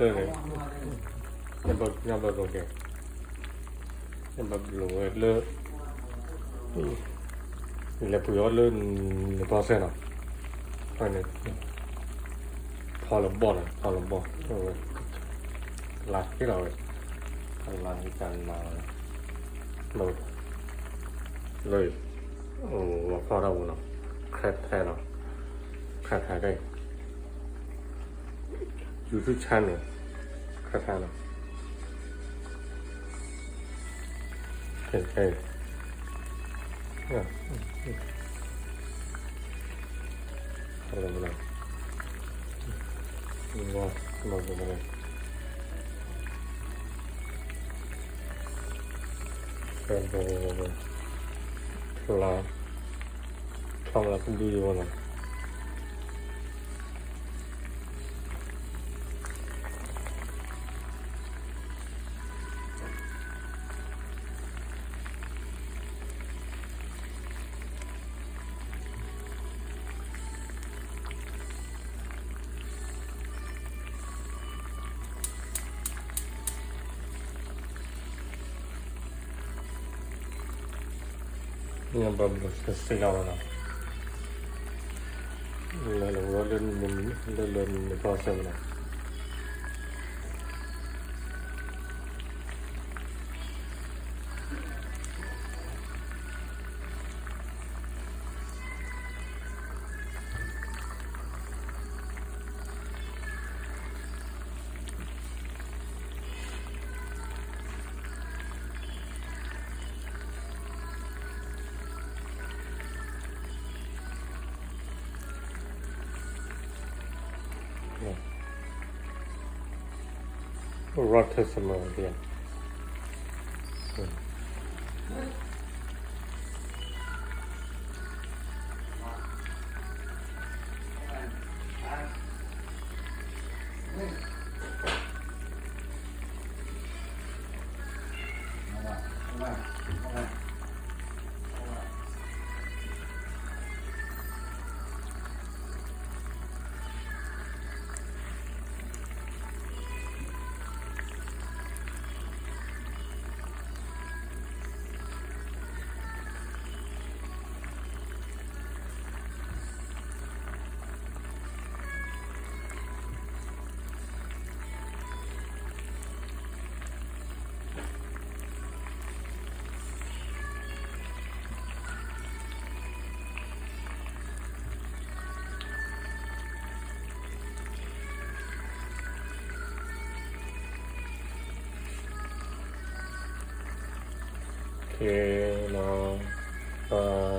对，要不要给？要不要了？你来不要了，你多少呢？反正พอเราบอกหลักที่เราพลังการมาเราเลยว่าพอเราเนาะแคร์แท้เนาะแคร์แท้ได้อยู่ที่ชั้นเนี่ยแคร์แท้เนาะเห็นใครอะไรมาแล้วว่าเป็นอะไรเป็นเราทำอะไรกันดีวะเนาะนี่มันแบบสิ่งอะไรนะเราเล่นในภาษาเนาะรัฐสมัยเดียวโอเคเนาะ